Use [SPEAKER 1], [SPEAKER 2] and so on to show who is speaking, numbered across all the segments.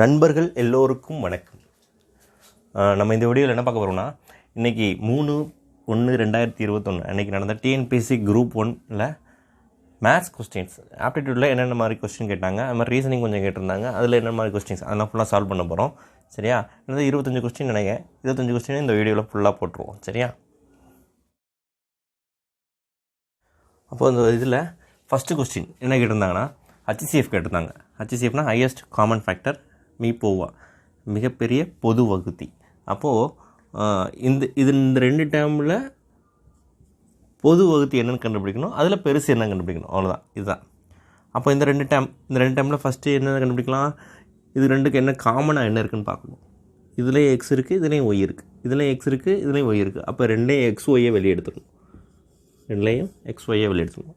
[SPEAKER 1] நண்பர்கள் எல்லோருக்கும் வணக்கம். நம்ம இந்த வீடியோவில் என்ன பார்க்க போகிறோம்னா, இன்றைக்கி 3/1/2021 அன்றைக்கி நடந்த டிஎன்பிஎஸ்சி குரூப் 1ல் மேத்ஸ் கொஸ்டின்ஸ் ஆப்டிடியூடில் என்னென்ன மாதிரி கொஸ்டின் கேட்டாங்க, அது மாதிரி ரீசனிங் கொஞ்சம் கேட்டிருந்தாங்க. அதில் என்ன மாதிரி கொஸ்டின்ஸ் அதெல்லாம் ஃபுல்லாக சால்வ் பண்ண போகிறோம். சரியா? இந்த 25 கொஸ்டின் நினைக்கிறேன். 25 கொஸ்டின் இந்த வீடியோவில் ஃபுல்லாக போட்டுருவோம். சரியா? அப்போது இந்த இதில் ஃபஸ்ட்டு கொஸ்டின் என்ன கேட்டிருந்தாங்கன்னா, HCF கேட்டிருந்தாங்க. HCFனா ஹையஸ்ட் காமன் ஃபேக்டர், மீப்போவா மிகப்பெரிய பொது வகுத்தி. அப்போது இந்த ரெண்டு டேர்மில் பொது வகுத்தி என்னென்னு கண்டுபிடிக்கணும், அதில் பெருசு என்ன கண்டுபிடிக்கணும், அவ்வளோதான். இதுதான். அப்போ இந்த ரெண்டு டேர்மில் ஃபஸ்ட்டு என்ன கண்டுபிடிக்கலாம், இது ரெண்டுக்கு என்ன காமனாக என்ன இருக்குதுன்னு பார்க்கணும். இதுலேயும் எக்ஸ் இருக்குது, இதுலேயும் ஒய் இருக்குது, இதுலேயும் எக்ஸ் இருக்குது, இதுலேயும் ஒய் இருக்குது. அப்போ ரெண்டையும் எக்ஸ் ஒய்யை வெளியே எடுத்துக்கணும்.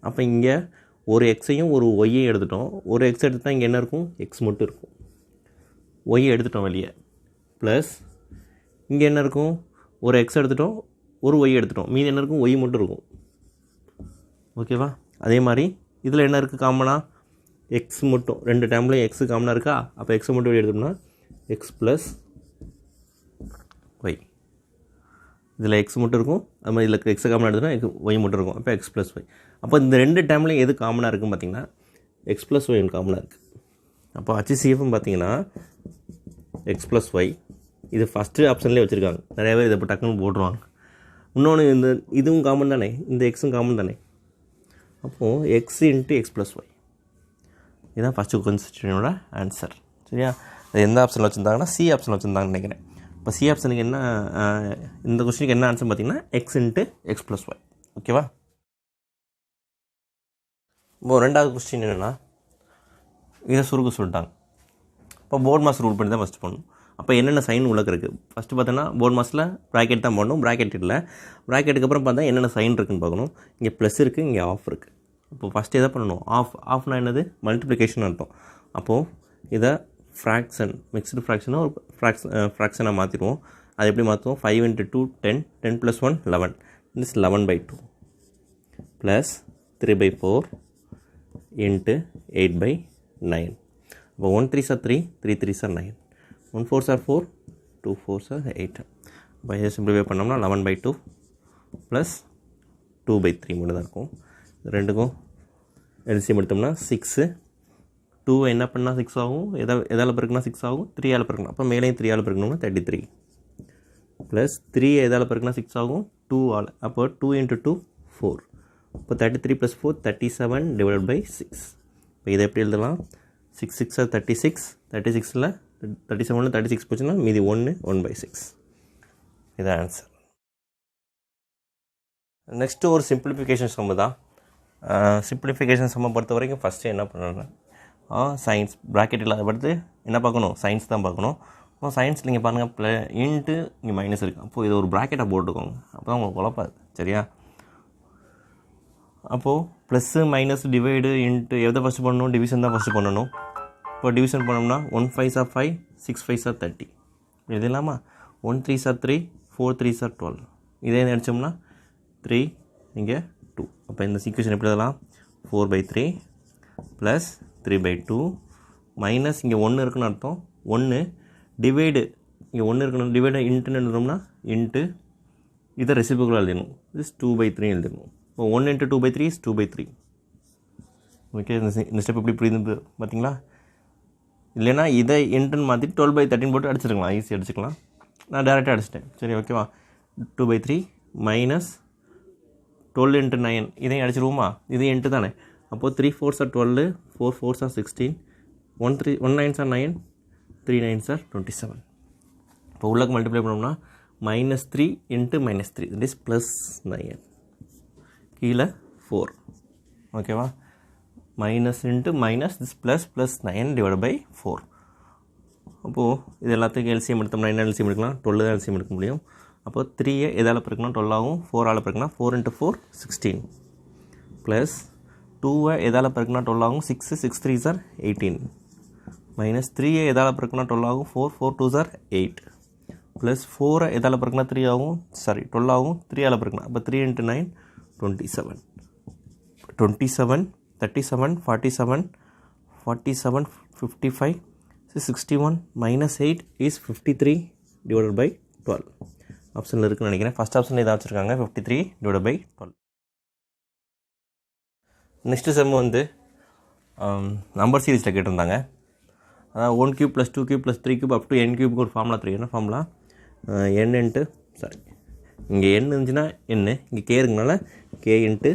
[SPEAKER 1] அப்போ இங்கே ஒரு எக்ஸையும் ஒரு ஒய்யையும் எடுத்துட்டோம். ஒரு எக்ஸ் எடுத்துட்டால் இங்கே என்ன இருக்கும், எக்ஸ் மட்டும் இருக்கும். ஒய்யை எடுத்துட்டோம் வெளியே. ப்ளஸ் இங்கே என்ன இருக்கும், ஒரு எக்ஸ் எடுத்துட்டோம், ஒரு ஒய் எடுத்துட்டோம், மீதி என்ன இருக்கும், ஒய் மட்டும் இருக்கும். ஓகேவா? அதே மாதிரி இதில் என்ன இருக்குது காமனாக, எக்ஸ் மட்டும். ரெண்டு டைம்லையும் எக்ஸு காமனாக இருக்கா. அப்போ எக்ஸை மட்டும் வெளியே எடுத்தோம்னா எக்ஸ் ப்ளஸ் ஒய். இதில் எக்ஸ் மட்டும் இருக்கும், அது மாதிரி இதில் எக்ஸை காமனாக எடுத்துனா ஒய் மட்டும் இருக்கும். அப்போ எக்ஸ் ப்ளஸ் ஒய். அப்போ இந்த ரெண்டு டைம்லையும் எது காமனாக இருக்குன்னு பார்த்தீங்கன்னா எக்ஸ் ப்ளஸ் ஒய் காமனாக இருக்குது. அப்போ HCFம் பார்த்தீங்கன்னா எக்ஸ் ப்ளஸ் ஒய். இது ஃபஸ்ட்டு ஆப்ஷன்லேயே வச்சுருக்காங்க. நிறைய பேர் இதை இப்போ டக்குன்னு போட்டுருவாங்க. இன்னொன்று இதுவும் காமன் தானே, இந்த எக்ஸும் காமன் தானே. அப்போது x into x plus y. இதுதான் ஃபஸ்ட்டு கொஸ்டினோட ஆன்சர். சரியா? அது எந்த ஆப்ஷனில் வச்சுருந்தாங்கன்னா சி ஆப்ஷனில் வச்சுருந்தாங்கன்னு நினைக்கிறேன். இப்போ சி ஆப்ஷனுக்கு என்ன, இந்த கொஸ்டினுக்கு என்ன ஆன்சர் பார்த்தீங்கன்னா x into x plus y. ஓகேவா? இப்போ ரெண்டாவது கொஸ்டின் என்னென்னா, இதை சுருக்க சொல்லிட்டாங்க. இப்போ போர்ட் மாஸ் ரூல் பண்ணி தான் ஃபஸ்ட்டு பண்ணணும். அப்போ என்னென்ன சைன் உள்ளக்கு இருக்குது, ஃபஸ்ட்டு பார்த்தோன்னா போர்ட் மாஸில் ப்ராக்கெட் தான் பண்ணணும். ப்ராக்கெட் இல்லை, ப்ராக்கெட்டுக்கு அப்புறம் பார்த்தா என்னென்ன சைன் இருக்குதுன்னு பார்க்கணும். இங்கே ப்ளஸ் இருக்குது, இங்கே ஆஃப் இருக்குது. அப்போ ஃபஸ்ட்டு எதை பண்ணணும், ஆஃப்னா என்னது, மல்டிப்ளிகேஷன் அர்த்தம். அப்போது இதை ஃப்ராக்ஷன், மிக்ஸ்டு ஃப்ராக்ஷனாக ஒரு ஃப்ராக்ஷனாக மாற்றிடுவோம். அது எப்படி மாற்றுவோம், 5 × 2 10, 10 + 1 11, this 11/2 ப்ளஸ் 3/4 × 8/9. அப்போ 1 3s are 3, 3 3s are 9, 1 4s are 4, 2 4s are 8. இப்போ இதை சிம்பிளிஃபை பண்ணோம்னா 11/2 ப்ளஸ் 2/3 மட்டும் தான் இருக்கும். ரெண்டுக்கும் எல்சிஎம் எடுத்தோம்னா 6. 2 என்ன பண்ணால் 6 ஆகும், எதால் பெருக்குனா 6 ஆகும், 3ஆல் பெருக்கணும். அப்போ மேலேயும் 3ஆல் பெருக்கணும்னா 33 ப்ளஸ் 3 எதால் பெருக்குனா 6 ஆகும், 2ஆல். அப்போ 2 × 2 4. இப்போ 33 + 4 37/6. இப்போ இதை எப்படி எழுதலாம், 6 6 are 36, 36ல் 37ல் 36 போச்சுன்னா மீதி 1/6. இதான் ஆன்சர். நெக்ஸ்ட்டு ஒரு சிம்பிளிஃபிகேஷன் சம்மு தான். சிம்பிளிஃபிகேஷன் சம்மை பொறுத்த வரைக்கும் ஃபஸ்ட்டு என்ன பண்ணணும்னா சயின்ஸ் ப்ராக்கெட் இல்லாத படுத்து என்ன பார்க்கணும், சயின்ஸ் தான் பார்க்கணும். இப்போ சயின்ஸில் நீங்கள் பாருங்கள் இன்ட்டு இங்கே மைனஸ் இருக்குது. அப்போது இது ஒரு ப்ராக்கெட்டாக போட்டுக்கோங்க, அப்போ தான் உங்களுக்கு குழப்பாது. சரியா? அப்போது ப்ளஸ்ஸு மைனஸ் டிவைடு இன்ட்டு எதை ஃபஸ்ட்டு பண்ணணும், டிவிஷன் தான் ஃபஸ்ட்டு பண்ணணும். இப்போ டிவிஷன் பண்ணோம்னா 1 5s are 5, 6 5s are 30. இது இல்லாமல் 1 3s are 3, 4 3s are 12. இதே நினச்சோம்னா 3 இங்கே 2. அப்போ இந்த சீக்வேஷன் எப்படி எழுதலாம், 4/3 ப்ளஸ் 3/2 மைனஸ் இங்கே 1 இருக்குன்னு அர்த்தம். 1 டிவைடு இங்கே 1 இருக்கணும், டிவைடு இன்ட்டுன்னு எழுதணும்னா இன்ட்டு இதை ரெசிபிக்குள்ளே எழுதணும். இது 2/3 எழுதணும். இப்போ 1 × 2/3 is 2/3. ஓகே, இந்த ஸ்டெப் எப்படி புரியுது பார்த்தீங்களா? இல்லைனா இதை இன்ட்டுன்னு மாற்றிட்டு 12/13 போட்டு அடிச்சிருக்கலாம், ஈஸி அடிச்சுக்கலாம். நான் டேரெக்டாக அடிச்சிட்டேன். சரி, ஓகேவா? 2/3 மைனஸ் 12 × 9 இதையும் அடிச்சிருவோமா, இதையும் இன்ட்டு தானே. அப்போது 3 4s are 12, 4 4s are 16, 1 9s are 9, 3 9s are 27. இப்போ உள்ளக்கு மல்டிப்ளை பண்ணோம்னா -3 × -3 தட் இஸ் +9. கீழே 4. ஓகேவா? Minus into minus this +9/4. அப்போது இது எல்லாத்துக்கும் எல்சிஎம் எடுத்தோம்னா என்ன எல்சிஎம் எடுக்கலாம், 12 தான் எல்சிஎம் எடுக்க முடியும். அப்போது 3 எதால் பெருக்கணும், 12 ஆகும். 4ஆல் பெருக்கினா 4 × 4 16 ப்ளஸ் 2 எதால் பெருக்கினா 12 ஆகும். 6 6 3s are 18 மைனஸ் 3 எதால் பெருக்கினா 12 ஆகும். 4 4 2s are 8 ப்ளஸ் 4 எதால் பெருக்கினா 3 ஆகும், 12 ஆகும். 3ஆல் பெருக்கினா அப்போ 3 × 9 27, 27 37 47 47 55 So 61 minus 8 is 53 divided by 12. ஆப்ஷனில் இருக்குன்னு நினைக்கிறேன். ஃபஸ்ட் ஆப்ஷனில் இதாக வச்சுருக்காங்க 53 divided by 12. நெக்ஸ்ட்டு செம் வந்து நம்பர் சீரீஸில் கேட்டிருந்தாங்க. அதாவது 1 cube + 2 cube + 3 cube up to n cube ஒரு ஃபார்முலா 3. என்ன ஃபார்முலா? n இன்ட்டு இங்கே n இருந்துச்சுன்னா n, இங்கே k இருக்குனால k into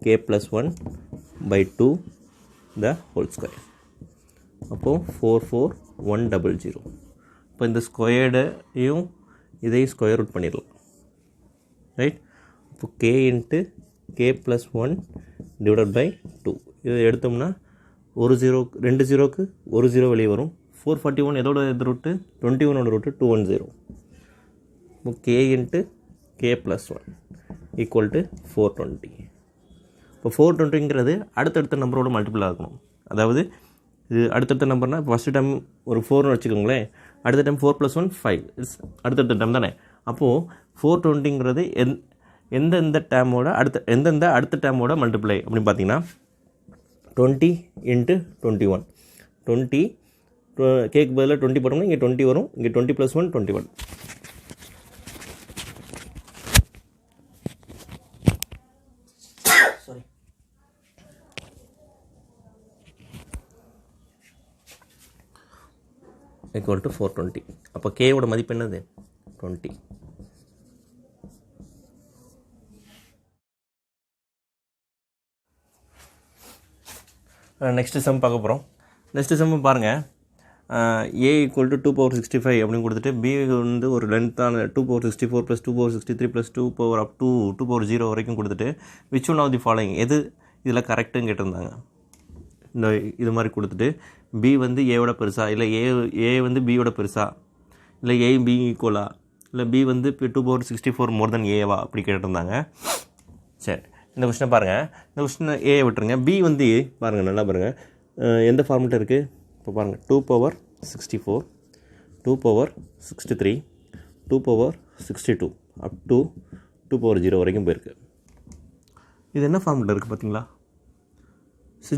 [SPEAKER 1] k + 1/2 the whole square. அப்போது 44100. இப்போ இந்த ஸ்கொயர்டையும் இதையும் ஸ்கொயர் ரூட் பண்ணிடலாம், ரைட்? இப்போ k into k + 1 divided by 2. இதை எடுத்தோம்னா ஒரு ஜீரோ, ரெண்டு ஜீரோக்கு ஒரு ஜீரோ வெளியே வரும். 441 எதோட எது ரூட்டு? 21 ரூட்டு 210. இப்போ k into k + 1 equal to 420. இப்போ 420ங்கிறது அடுத்தடுத்த நம்பரோட மல்டிபிள் ஆகணும். அதாவது இது அடுத்தடுத்த நம்பர்னால் இப்போ ஃபஸ்ட்டு டைம் ஒரு 4னு வச்சுக்கோங்களேன், அடுத்த டைம் 4 + 1 5 அடுத்தடுத்த டைம் தானே. அப்போது 420ங்கிறது எந்தெந்த டேமோட அடுத்த டேமோட மல்டிப்ளை அப்படின்னு பார்த்தீங்கன்னா 20 இன்ட்டு 21. 20 கேக்கு பதிலாக 20 போட்டோம்னா இங்கே 20 வரும், இங்கே 20 + 1 21. Equal to 420. அப்போ கேவோட மதிப்பு என்னது? 20. நெக்ஸ்ட்டு சம் பார்க்க போகிறோம். நெக்ஸ்ட்டு சம் பாருங்கள். a ஈக்குவல் டு 2/65 அப்படின்னு கொடுத்துட்டு b வந்து ஒரு லென்த்தான 2/64 + 2/63 + 2 up to 2/0 வரைக்கும் கொடுத்துட்டு which one of the following எது இதில் கரெக்டுன்னு கேட்டிருந்தாங்க. இந்த இது மாதிரி கொடுத்துட்டு b வந்து ஏவோட பெருசா, இல்லை ஏ வந்து பியோட பெருசா, இல்லை ஏ பி ஈக்குவலா, இல்லை b வந்து 2/64 மோர் தென் ஏவா அப்படி கேட்டிருந்தாங்க. சரி, இந்த கொஸ்டினை பாருங்கள். இந்த கொஸ்டினை ஏ விட்டுருங்க. b வந்து பாருங்கள், நல்லா பாருங்கள் எந்த ஃபார்மெட்டில் இருக்குது. இப்போ பாருங்கள் 2/64, 2/63, 2/62 அப் டு 2/0 வரைக்கும் போயிருக்கு. இது என்ன ஃபார்மெட்டில் இருக்குது பார்த்தீங்களா?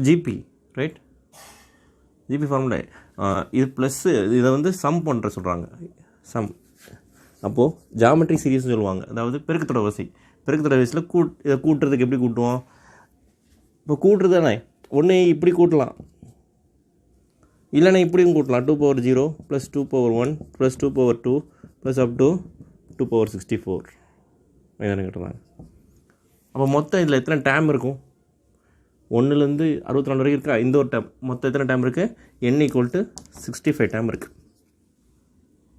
[SPEAKER 1] GB, right? GB formula. இது ப்ளஸ்ஸு இதை வந்து சம் பண்ணுற சொல்கிறாங்க, சம். அப்போது ஜாமெட்ரி சீரீஸ்னு சொல்லுவாங்க. அதாவது பெருக்கத்தோட வரிசை. பெருக்கத்தோட வரிசையில் இதை கூட்டுறதுக்கு எப்படி கூட்டுவோம்? இப்போ கூட்டுறது தானே, ஒன்று இப்படி கூட்டலாம், இல்லைன்னா இப்படியும் கூட்டலாம். 2/0 + 2/1 + 2/2 + up to 2/64 என்ன கேட்டுறாங்க. அப்போ மொத்தம் இதில் எத்தனை டேம் இருக்கும்? 1லேருந்து 64 வரைக்கும் இருக்கா? இந்த ஒரு டேம் மொத்தம் எத்தனை டேம் இருக்குது? n = 65 டேம் இருக்குது,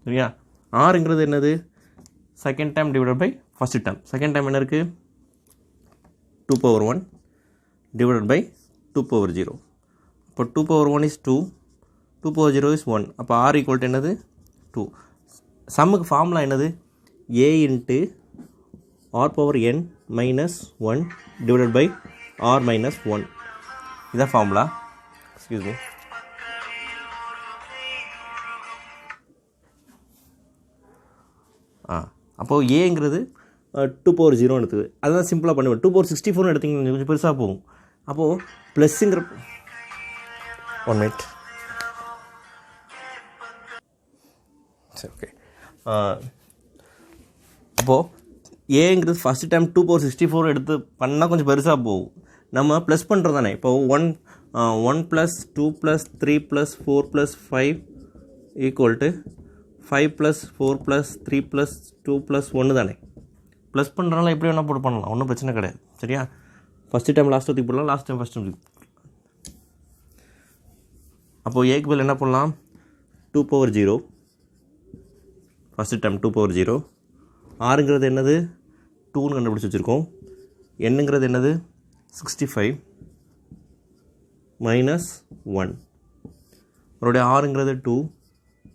[SPEAKER 1] சரியா? ஆறுங்கிறது என்னது? Second time divided by first time. Second time என்ன இருக்குது? 2/1 டிவைடட் பை 2/0. இப்போ 2/1 is 2, 2/0 is 1. அப்போ r ஈக்குவல் டு என்னது? 2. சம்முக்கு ஃபார்முலா என்னது? a into r⁻n - 1 divided by r - 1. இதான் ஃபார்முலா. Excuse me. அப்போது ஏங்கிறது 2/0 எடுத்துது. அதுதான் சிம்பிளாக பண்ணுவேன். 2/64 எடுத்திங்கன்னா கொஞ்சம் பெருசாக போகும். அப்போது ப்ளஸ்ஸுங்கிற 1 மினிட். சரி, ஓகே. அப்போது ஏங்கிறது ஃபஸ்ட்டு டைம் 2/64 எடுத்து பண்ணால் கொஞ்சம் பெருசாக போகும். நம்ம ப்ளஸ் பண்ணுறது தானே. இப்போ 1 + 2 + 3 + 4 + 5 ஈக்குவல் டு 5 + 4 + 3 + 2 + 1 தானே. ப்ளஸ் பண்ணுறதுனால எப்படி வேணால் போட்டு பண்ணலாம், ஒன்றும் பிரச்சனை கிடையாது, சரியா? ஃபஸ்ட்டு டைம் லாஸ்ட் தூக்கி போடலாம், லாஸ்ட் டைம் ஃபஸ்ட் டைம். அப்போது ஏக்கு பதில் என்ன பண்ணலாம்? 2/0 ஃபஸ்ட்டு டைம் 2/0. ஆறுங்கிறது என்னது? 2ன்னு கண்டுபிடிச்சி வச்சுருக்கோம். என்னங்கிறது என்னது? 65 - 1. அவருடைய ஆறுங்கிறது 2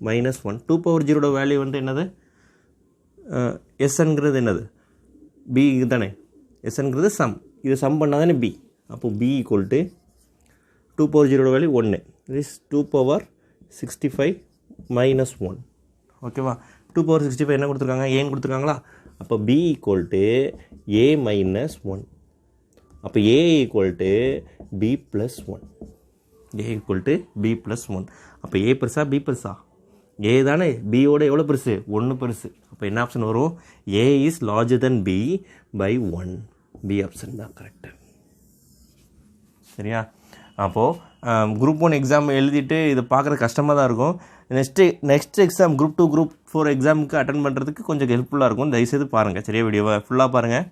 [SPEAKER 1] - 1. 2/0 வேல்யூ வந்து என்னது? எஸ்என்கிறது என்னது? பி தானே. எஸ்என்கிறது சம். இது சம் பண்ணால் தானே பி. அப்போது B equal to 2/0 value 1. Is 2/65 - 1. ஓகேவா? 2/65 என்ன கொடுத்துருக்காங்க? ஏன்னு கொடுத்துருக்காங்களா? அப்போ b ஈக்குவல் டு a - 1. அப்போ a equal to b + 1. A equal to B plus 1. அப்போ ஏ பெருசா பி பெருசா? ஏ தானே, பியோட எவ்வளோ பெருசு? 1 பெருசு. அப்போ என்ன ஆப்ஷன் வரும்? A is larger than B by 1. B option தான் கரெக்டு. சரியா? அப்போது குரூப் 1 எக்ஸாம் எழுதிட்டு இதை பார்க்குறது கஷ்டமாக தான் இருக்கும். நெக்ஸ்ட் எக்ஸாம் குரூப் 2 குரூப் 4 எக்ஸாமுக்கு அட்டன் பண்ணுறதுக்கு கொஞ்சம் ஹெல்ப்ஃபுல்லாக இருக்கும். தயவுசெய்து பாருங்கள். சரியா? வீடியோவை ஃபுல்லாக பாருங்கள்.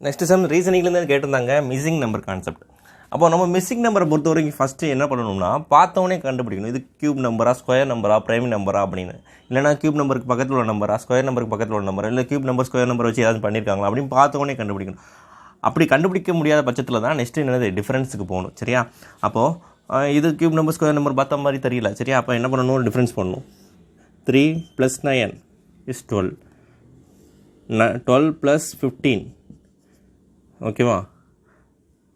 [SPEAKER 1] நெக்ஸ்ட் சம் ரீசனிங்லேருந்து கேட்டிருந்தாங்க மிஸ்ஸிங் நம்பர் கான்செப்ட். அப்போ நம்ம மிஸ்ஸிங் நம்பரை பொறுத்த வரைக்கும் ஃபஸ்ட்டு என்ன பண்ணணும்னா பார்த்தவொடனே கண்டுபிடிக்கணும். இது க்யூப் நம்பரா, ஸ்கொயர் நம்பரா, ப்ரைம் நம்பரா அப்படின்னு. இல்லைனா க்யூப் நம்பருக்கு பக்கத்தில் உள்ள நம்பரா, ஸ்கொயர் நம்பருக்கு பக்கத்தில் உள்ள நம்பர், இல்லை க்யூப் நம்பர் ஸ்கொயர் நம்பர் வச்சு ஏதாவது பண்ணியிருக்காங்களா அப்படின்னு பார்த்தவொடனே கண்டுபிடிக்கணும். அப்படி கண்டுபிடிக்க முடியாத பட்சத்தில் தான் நெக்ஸ்ட்டு என்னது டிஃப்ரென்ஸுக்கு போகணும். சரியா? அப்போது இது க்யூப் நம்பர் ஸ்கொயர் நம்பர் பார்த்த மாதிரி தெரியல. சரியா? அப்போ என்ன பண்ணணும்? டிஃப்ரென்ஸ் பண்ணணும். 3 + 9 is 12. 12 + 15. ஓகேவா?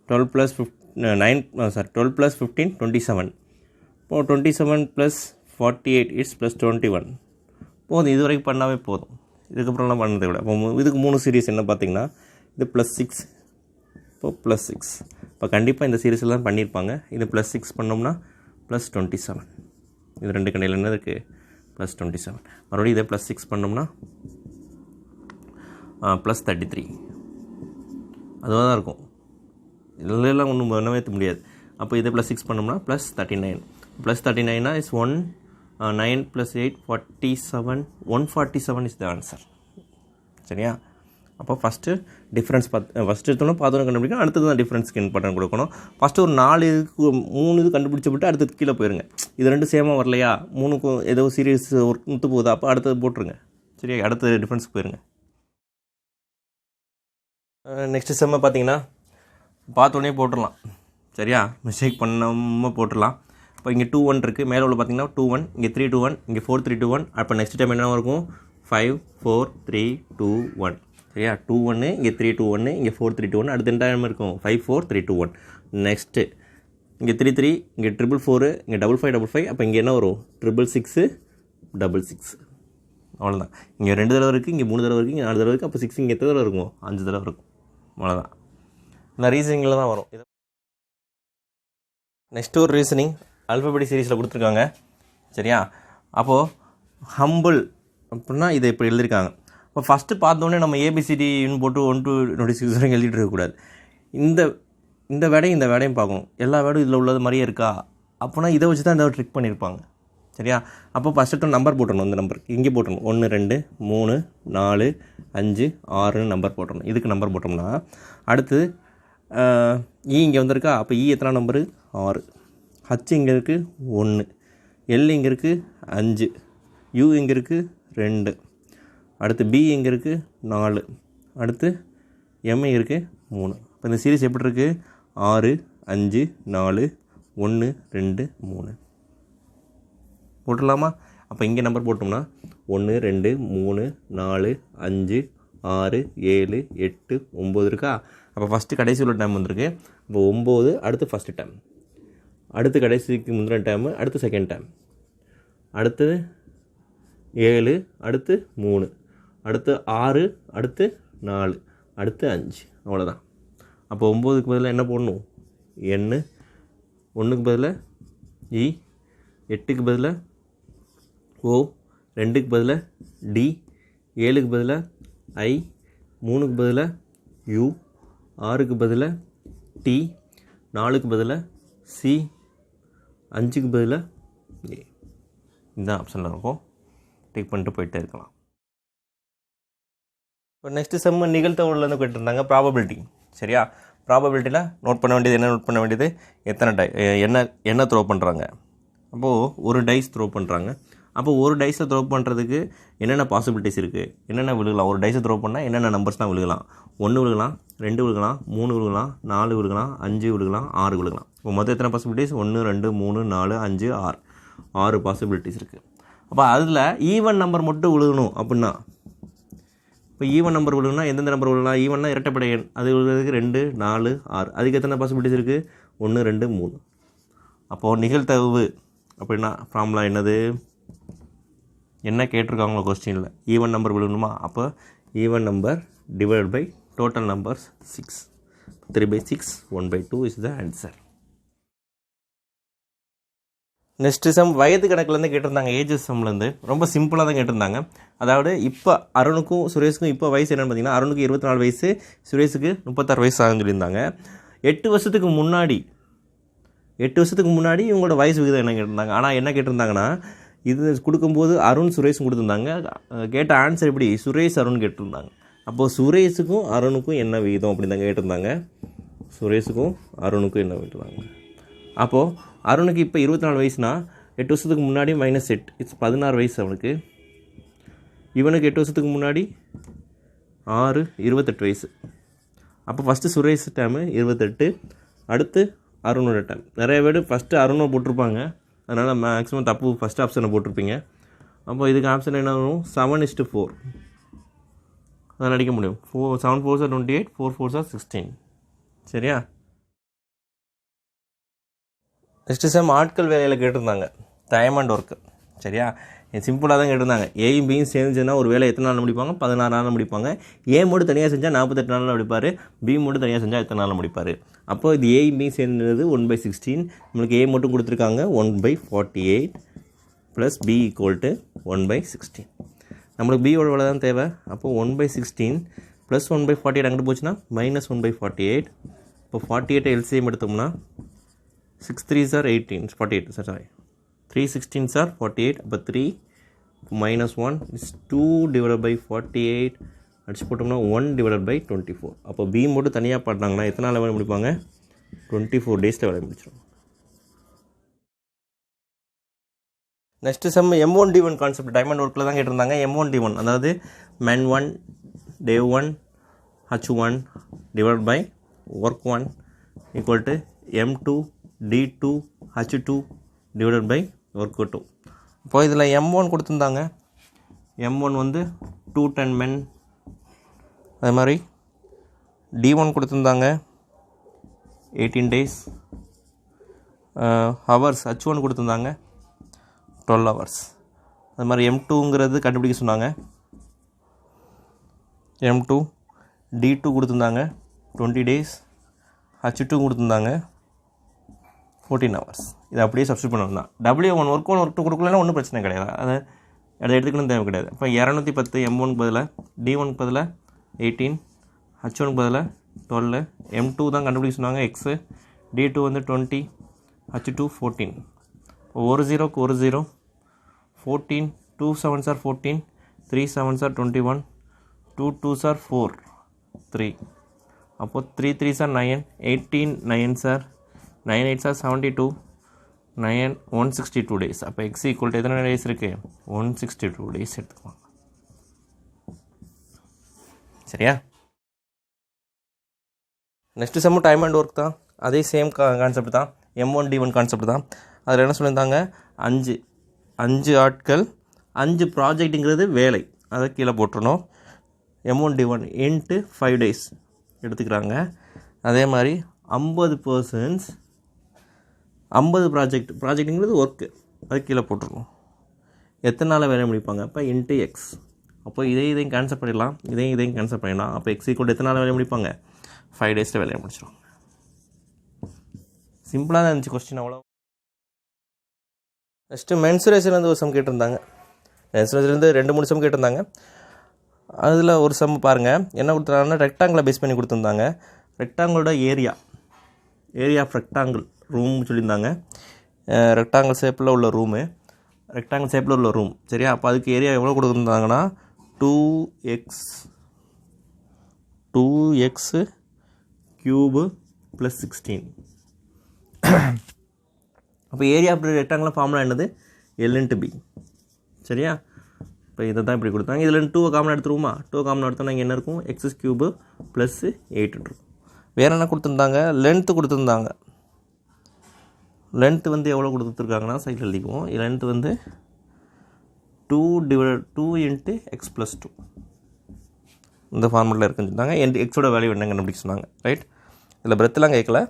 [SPEAKER 1] 12 + 12 + 15 27. இப்போது 27 + 48 is +21. போதும். இது வரைக்கும் பண்ணாவே போதும். இதுக்கப்புறம்லாம் பண்ணதை விட இப்போ இதுக்கு 3 சீரீஸ் என்ன பார்த்தீங்கன்னா இது +6. இப்போது +6. இப்போ கண்டிப்பாக இந்த சீரீஸில் தான் பண்ணியிருப்பாங்க. இது +6 பண்ணோம்னா +27. இது 2 கடையில் என்ன இருக்குது? +27. மறுபடியும் இதை +6 பண்ணோம்னா +33. அதுவாக தான் இருக்கும். இதெல்லாம் ஒன்றும் பண்ணவே முடியாது. அப்போ இதை +6 பண்ணோம்னா +39. +39 இஸ் 1 9 + 8 47. 147 is the answer. சரியா? அப்போ ஃபஸ்ட்டு டிஃப்ரென்ஸ் ஃபஸ்ட்டு எடுத்தோன்னா பார்த்தோன்னு கண்டுபிடிக்கணும். அடுத்தது தான் டிஃப்ரென்ஸ்க்கு இம்பார்ட்டன்ட் கொடுக்கணும். ஃபஸ்ட்டு ஒரு 4 3 இது கண்டுபிடிச்சி விட்டு அடுத்தது கீழே போயிருங்க. இது 2 சேமாக வரலையா, 3க்கும் ஏதோ சீரியஸ் ஒரு முத்து போகுதா, அப்போ அடுத்தது போட்டுருங்க. சரியா? அடுத்த டிஃப்ரென்ஸ்க்கு போயிருங்க. நெக்ஸ்ட்டு செம்ம பார்த்தீங்கன்னா பார்த்தோன்னே போட்டுடலாம். சரியா? மிஸ்டேக் பண்ணாமல் போட்டுடலாம். இப்போ இங்கே 2 1 இருக்குது. மேலே உள்ள பார்த்தீங்கன்னா 2 1, இங்கே 3 2 1, இங்கே 4 3 2 1. அப்போ நெக்ஸ்ட் டைம் என்ன இருக்கும்? 5 4 3 2 1. சரியா? 2 1, இங்கே 3 2 1, இங்கே 4 3 2 1. அடுத்த டைம் இருக்கும் 5 4 3 2 1. நெக்ஸ்ட்டு இங்கே 3 3, இங்கே 4 4, இங்கே 5 5 5 5. அப்போ இங்கே என்ன வரும்? 6 6 6 6. அவ்வளோதான். இங்கே 2 தடவை இருக்குது, இங்கே 3 தடவை இருக்குது, இங்கே 4 தடவை இருக்குது. அப்போ 6 இங்கே எத்தனை தடவை இருக்கும்? 5 தடவை இருக்கும். அவ்வளோதான். இந்த ரீசனிங்கில் தான் வரும். நெக்ஸ்ட்டு ஒரு ரீசனிங் அல்ஃபபெட்டிக் சீரீஸில் கொடுத்துருக்காங்க. சரியா? அப்போது ஹம்பிள் அப்படின்னா இதை இப்படி எழுதியிருக்காங்க. இப்போ ஃபஸ்ட்டு பார்த்தோன்னே நம்ம ஏபிசிடின்னு போட்டு 1 to 26 வரைக்கும் எழுதிட்டு இருக்கக்கூடாது. இந்த வேடையும் இந்த வேடையும் பார்க்கணும். எல்லா வேடும் இதில் உள்ளது மாதிரியே இருக்கா? அப்போனா இதை வச்சு தான் இந்த ட்ரிக் பண்ணியிருப்பாங்க. சரியா? அப்போ ஃபஸ்ட்டு நம்பர் போட்டணும். இந்த நம்பர் இங்கே போட்டணும். 1 2 3 4 5 6 நம்பர் போட்டணும். இதுக்கு நம்பர் போட்டோம்னா அடுத்து இங்கே வந்திருக்கா? அப்போ எத்தனை நம்பரு? 6. ஹச் இங்கே இருக்குது 1. எல் இங்கே இருக்குது 5. யூ இங்கே இருக்குது 2. அடுத்து பி இங்கே இருக்குது 4. அடுத்து எம் இங்கே இருக்குது 3. இப்போ இந்த சீரீஸ் எப்படி இருக்குது? 6 5 4 1 2 3 போட்டுடலாமா? அப்போ இங்கே நம்பர் போட்டோம்னா 1 2 3 4 5 6 7 8 9 இருக்கா? அப்போ ஃபஸ்ட்டு கடைசி உள்ள டைம் வந்திருக்கு. இப்போ 9, அடுத்து ஃபஸ்ட்டு டைம், அடுத்து கடைசிக்கு முந்தின டைமு, அடுத்து செகண்ட் டைம், அடுத்து 7, அடுத்து 3, அடுத்து 6, அடுத்து 4, அடுத்து 5. அவ்வளோதான். அப்போ 9க்கு பதிலாக என்ன போடணும்? எண்ணு, 1க்கு பதிலாக இ, 8க்கு பதிலாக ஓ, 2க்கு பதிலாக டி, 7க்கு பதிலாக ஐ, 3க்கு பதிலாக யூ, 6க்கு பதிலாக டி, 4க்கு பதிலாக சி, 5க்கு பதிலாக ஏ. இதுதான் ஆப்ஷனில் இருக்கும். டிக் பண்ணிட்டு போயிட்டே இருக்கலாம். இப்போ நெக்ஸ்ட்டு செம்ம நிகழ்த்தவுலேருந்து கேட்டிருந்தாங்க ப்ராபபிலிட்டி. சரியா? ப்ராபபிலிட்டியில் நோட் பண்ண வேண்டியது என்ன? நோட் பண்ண வேண்டியது எத்தனை என்ன த்ரோ பண்ணுறாங்க. அப்போது ஒரு டைஸ் த்ரோ பண்ணுறாங்க. அப்போ ஒரு டைஸை த்ரோ பண்ணுறதுக்கு என்னென்ன பாசிபிலிட்டிஸ் இருக்குது, என்னென்ன விழுகலாம்? ஒரு டைஸை த்ரோ பண்ணால் என்னென்ன நம்பர்ஸ் தான் விழுகலாம்? 1 விழுகலாம், 2 விழுகலாம், 3 விழுகலாம், 4 விழுகலாம், 5 விழுகலாம், 6 விழுகலாம். இப்போ மொத்தம் எத்தனை பாசிபிலிட்டிஸ்? 1 2 3 4 5 6. 6 பாசிபிலிட்டிஸ் இருக்குது. அப்போ அதில் ஈவன் நம்பர் மட்டும் விழுகணும் அப்படின்னா, இப்போ ஈவன் நம்பர் விழுகுனா எந்தெந்த நம்பர் விழுகலாம்? ஈவன்னா இரட்டைப்படை எண், அது விழுகிறதுக்கு 2 4 6. அதுக்கு எத்தனை பாசிபிலிட்டிஸ் இருக்குது? 1 2 3. அப்போது நிகழ்தகவு அப்படின்னா ஃபார்முலா என்னது? என்ன கேட்டிருக்காங்களோ கொஸ்டினில் ஈவன் நம்பர் விழுகணுமா? அப்போ even number divide by total numbers 6. 3/6 1/2 is the answer. Next sum வயது கணக்குலேருந்து கேட்டிருந்தாங்க, ஏஜஸ் சம்லேருந்து. ரொம்ப சிம்பிளாக தான் கேட்டிருந்தாங்க. அதாவது இப்போ அருணுக்கும் சுரேஷுக்கும் இப்போ வயசு என்னென்னு பார்த்தீங்கன்னா, அருணுக்கு 24 வயசு, சுரேஷுக்கு 36 வயசு ஆகுன்னு சொல்லியிருந்தாங்க. 8 வருஷத்துக்கு முன்னாடி இவங்களோட வயசு விகிதம் என்ன கேட்டிருந்தாங்க. ஆனால் என்ன கேட்டிருந்தாங்கன்னா, இது கொடுக்கும்போது அருண் சுரேஷும் கொடுத்துருந்தாங்க. கேட்ட ஆன்சர் எப்படி சுரேஷ் அருண் கேட்டிருந்தாங்க. அப்போது சுரேஷுக்கும் அருணுக்கும் என்ன விகிதம் அப்படின்னு தான் கேட்டிருந்தாங்க. சுரேஷுக்கும் அருணுக்கும் என்ன விகிதம். அப்போது அருணுக்கு இப்போ 24 வயசுனா 8 வருஷத்துக்கு முன்னாடி -8 இட்ஸ் 16 வயசு அவனுக்கு. இவனுக்கு 8 வருஷத்துக்கு முன்னாடி 6 28 வயசு. அப்போ ஃபஸ்ட்டு சுரேஷ் டைமு 28, அடுத்து அருணோட டைம். நிறைய பேர் ஃபஸ்ட்டு அருணை போட்டிருப்பாங்க, அதனால் மேக்ஸிமம் தப்பு ஃபஸ்ட் ஆப்ஷனை போட்டிருப்பீங்க. அப்போ இதுக்கு ஆப்ஷன் என்ன வரும்? 7:4 அதான் அடிக்க முடியும். 7 4s are 28, 4 4s are 16. சரியா? நெக்ஸ்ட்டு சம் ஆட்கள் வேலையில் கேட்டிருந்தாங்க, டைம் அண்ட் ஒர்க்கு. சரியா? சிம்பிளாக தான் கேட்டிருந்தாங்க. ஏயும் பியும் சேர்ந்துச்சுன்னா ஒரு வேலை எத்தனை நாளில் முடிப்பாங்க? 16 நாளில் முடிப்பாங்க. ஏ மட்டும் தனியாக செஞ்சால் 48 நாளில் முடிப்பார். பி மட்டும் தனியாக செஞ்சால் எத்தனை நாளில் முடிப்பார்? அப்போது இது ஏயும் பியும் சேர்ந்தது 1/16. நம்மளுக்கு ஏ மட்டும் கொடுத்துருக்காங்க 1/48 ப்ளஸ் பி = 1/16. நம்மளுக்கு பியோட வேலை தான் தேவை. அப்போது 1/16 ப்ளஸ் 1/48 அங்கிட்டு போச்சுன்னா -1/48. இப்போ 48 எல்சிஎம் எடுத்தோம்னா 6 3s are 18, 48 sorry, 3 16s are 48. அப்போ 3 -1 is 2/48 அடிச்சு போட்டோம்னா 1/24. அப்போ பி மட்டும் தனியாக பாட்டினாங்கன்னா எத்தனை நாள் வேலை முடிப்பாங்க? 24 டேஸில் வேலை முடிச்சிடும். Next some M1D1 concept diamond ஒர்க்கில் தான் கேட்டிருந்தாங்க. M1D1 அதாவது men1 day1 h1 divided by work1 equal to M2 D2 H2 divided by work2. இப்போ இதில் M1 கொடுத்துருந்தாங்க. M1 வந்து 210 men. அதே மாதிரி D1 கொடுத்துருந்தாங்க 18 days. ஹவர்ஸ் H1 கொடுத்துருந்தாங்க 12 hours. அது மாதிரி M2ங்கிறது கண்டுபிடிக்க சொன்னாங்க. M2 D2 கொடுத்துருந்தாங்க 20 days. H2 கொடுத்துருந்தாங்க 14 hours. இதை அப்படியே சப்ஸ்டியூட் பண்ணணும் தான். W1 ஒர்க் 1 ஒர்க் 2 கொடுக்கலன்னா ஒன்றும் பிரச்சனை கிடையாது. அதை எடுத்துக்கணும் தேவை கிடையாது. இப்போ 210 M1 பதிலாக D1 பதிலாக 18, H1 பதிலாக 12, M2 தான் கண்டுபிடிக்க சொன்னாங்க எக்ஸு, D2 வந்து 20, H2 14. ஒரு ஜீரோக்கு ஒரு zero, 14, 2 7s are 14, 3 7s are 21, 2 2s are 4, 3. அப்போது 3 3s are 9, 18 9s are 9 8s are 72, 9 162 days. அப்போ x = எத்தனை டேஸ் இருக்குது? 162 டேஸ் எடுத்துக்குவாங்க. சரியா? Next sem time and work தான். அதே சேம் கான்செப்ட் தான், M1D1 கான்செப்ட் தான். அதில் என்ன சொல்லியிருந்தாங்க? 5 ஆட்கள் 5 ப்ராஜெக்ட்டுங்கிறது வேலை, அதை கீழே போட்டுருணும். M1D1 × 5 days எடுத்துக்கிறாங்க. அதே மாதிரி 50 persons 50 ப்ராஜெக்ட்டுங்கிறது ஒர்க்கு, அது கீழே போட்டுருணும். எத்தனை நாளில் வேலை முடிப்பாங்க? அப்போ × x. அப்போ இதையும் கேன்சல் பண்ணிடலாம், இதையும் கேன்சல் பண்ணிடலாம். அப்போ x = எத்தனை நாளில் வேலை முடிப்பாங்க? 5 days வேலையை முடிச்சிடும். சிம்பிளாக தான் இருந்துச்சு கொஸ்டின், அவ்வளோ. நெக்ஸ்ட்டு மென்சுரேஷன்லேருந்து ஒரு சம் கேட்டிருந்தாங்க. மென்சுரேஷன்லேருந்து 2-3 சம் கேட்டிருந்தாங்க. அதில் ஒரு சம் பாருங்கள், என்ன கொடுத்துருந்தாங்கன்னா ரெக்டாங்கிளை பேஸ் பண்ணி கொடுத்துருந்தாங்க. ரெக்டாங்கிளோட ஏரியா ஆஃப் ரெக்டாங்கிள் ரூம் சொல்லியிருந்தாங்க. ரெக்டாங்கிள் ஷேப்பில் உள்ள ரூம். சரியா? அப்போ அதுக்கு ஏரியா எவ்வளோ கொடுத்துருந்தாங்கன்னா 2x cube + 16. அப்போ ஏரியா ஆஃப் ரெக்டாங்கிள் ஃபார்முலா என்னது? L × B. சரியா? இப்போ இதை தான் இப்படி கொடுத்தாங்க. இதில் 2 காமன் எடுத்துருவோமா? 2 காமன் எடுத்தோம்னா இங்கே என்ன இருக்கும்? x³ + 8 இருக்கும். வேறு என்ன கொடுத்துருந்தாங்க? லென்த்து கொடுத்துருந்தாங்க. லென்த்து வந்து எவ்வளோ கொடுத்துருக்காங்கன்னா சைடில் எழுதிக்குவோம். லென்த்து வந்து 2 × x + 2 இந்த ஃபார்முலில் இருக்குன்னு சொன்னாங்க. எக்ஸோட வேல்யூ என்னங்க கண்டுபிடிக்க சொன்னாங்க. ரைட்? இதில் பிரெத்தெலாம் கேட்கல.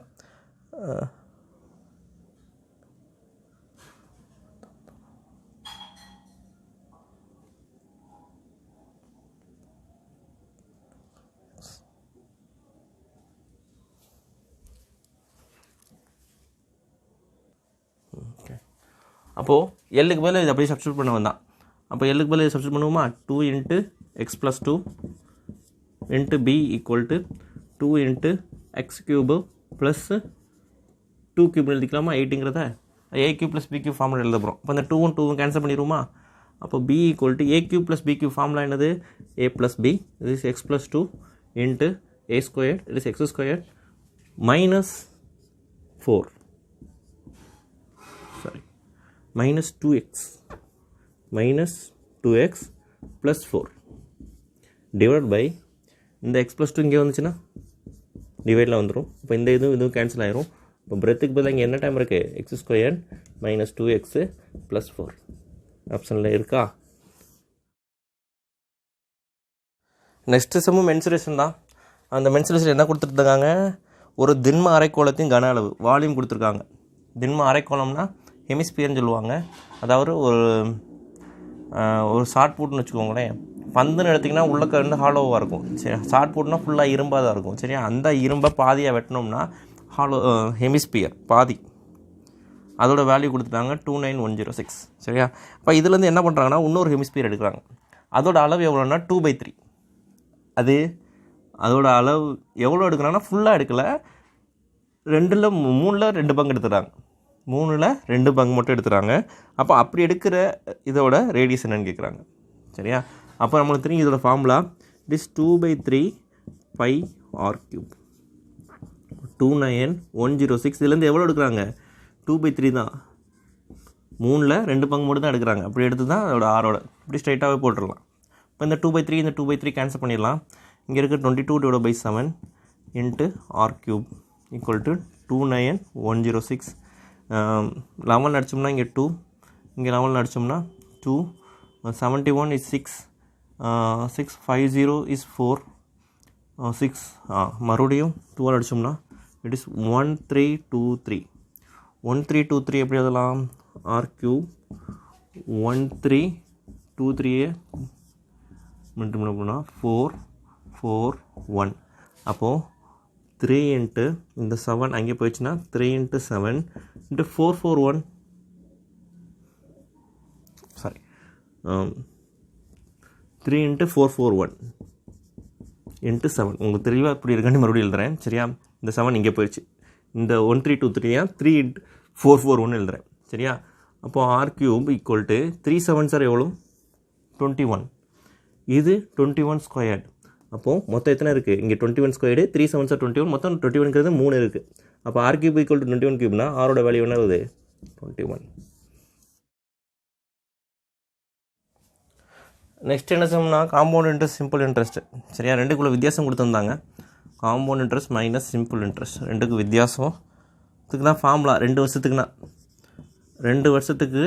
[SPEAKER 1] அப்போது எல்லுக்கு பதில் இது அப்படியே சப்ஸ்டியூட் பண்ண வந்தான். அப்போ எல்லுக்கு பதில் சப்ஸ்டியூட் பண்ணுவோமா, 2 × x+2 × b = 2 × x³ + 2³ எழுதிக்கலாமா, 8ங்கிறத a³ + b³ formula எழுத போகிறோம். அப்போ அந்த 2ம் 2ம் கேன்சல் பண்ணிடுவோமா. அப்போ b = a³ + b³ ஃபார்முலா என்னது, a + b, this is x+2 × a², it is x² - 4, sorry, -2x + 4 divided by இந்த x+2 இங்கே வந்துச்சுன்னா டிவைடில் வந்துடும். இப்போ இந்த இதுவும் கேன்சல் ஆயிரும். இப்போ பிரெத்துக்கு பதிலாக இங்கே என்ன டைம் இருக்குது, x² - 2x + 4 ஆப்ஷனில் இருக்கா. நெக்ஸ்ட்டு சம்மும் மென்சுரேஷன் தான். அந்த மென்சுரேஷன் என்ன கொடுத்துருக்காங்க, ஒரு திண்ம அரைக்கோளத்தின் கன அளவு வால்யூம் கொடுத்துருக்காங்க. திண்ம அரைக்கோளம்னா ஹெமிஸ்பியர்னு சொல்லுவாங்க. அதாவது ஒரு ஷார்ட் புட்னு வச்சுக்கோங்களேன். பந்துன்னு எடுத்திங்கன்னா உள்ளக்க வந்து ஹாலோவாக இருக்கும். சரி, ஷார்ட் புட்னா ஃபுல்லாக இரும்பாக தான் இருக்கும். சரியா, அந்த இரும்பை பாதியாக வெட்டினோம்னா ஹெமிஸ்பியர் பாதி, அதோட வேல்யூ கொடுத்துட்டாங்க 29106. சரியா, இப்போ இதுலேருந்து என்ன பண்ணுறாங்கன்னா இன்னொரு ஹெமிஸ்பியர் எடுக்கிறாங்க. அதோட அளவு எவ்வளோன்னா 2/3. அதோட அளவு எவ்வளோ எடுக்கிறாங்கன்னா ஃபுல்லாக எடுக்கலை, 3/2 பங்கு எடுத்துகிறாங்க. 3/2 பங்கு மட்டும் எடுத்துகிறாங்க. அப்போ அப்படி எடுக்கிற இதோட ரேடியஸ் என்னன்னு கேட்குறாங்க. சரியா, அப்போ நம்மளுக்கு தெரியும் இதோட ஃபார்முலா, இட் இஸ் 2/3 πr³. 29106. இதுலேருந்து எவ்வளோ எடுக்கிறாங்க, 2/3 தான், 3/2 பங்கு மட்டும் தான் எடுக்கிறாங்க. அப்படி எடுத்து தான் அதோட ஆரோட இப்படி ஸ்ட்ரைட்டாகவே போட்டுடலாம். இப்போ இந்த 2/3 இந்த 2/3 கேன்சல் பண்ணிடலாம். இங்கே இருக்க 22/7 × r³ = 29106. 11 அடிச்சோம்னா இங்கே 2, இங்கே 11 அடிச்சோம்னா 2, 71 is 6, 650 is 4, 6 மறுபடியும் 12 அடிச்சோம்னா இட் இஸ் 1323. 1323 எப்படி எழுதலாம், r³ 1323 மல்டிப்ளை பண்ணால் 441. அப்போது 3 × இந்த 7 அங்கே போயிடுச்சுன்னா 3 × 7 × 441, சாரி 3 × 441 × 7. உங்களுக்கு தெளிவாக இப்படி இருக்கான்னு மறுபடியும் எழுதுகிறேன். சரியா, இந்த 7 இங்கே போயிடுச்சு. இந்த 1323 3 × 441 எழுதுகிறேன். சரியா, அப்போது r³ = 3 7s எவ்வளோ, 21. இது 21². அப்போது மொத்தம் எத்தனை இருக்குது, இங்கே 21², 3 7s 21, மொத்தம் 21ங்கிறது 3 இருக்குது. அப்போ r³ = 21³ ஆரோட வேல்யூ என்ன வருது, 21. நெக்ஸ்ட் என்ன சொன்னால் காம்பவுண்ட் இன்ட்ரெஸ்ட், சிம்பிள் இன்ட்ரெஸ்ட். சரியா, ரெண்டுக்குள்ளே வித்தியாசம் கொடுத்துருந்தாங்க. Compound interest minus simple interest, ரெண்டுக்கு வித்தியாசத்துக்கு தான் ஃபார்முலா. 2 வருஷத்துக்குன்னா 2 வருஷத்துக்கு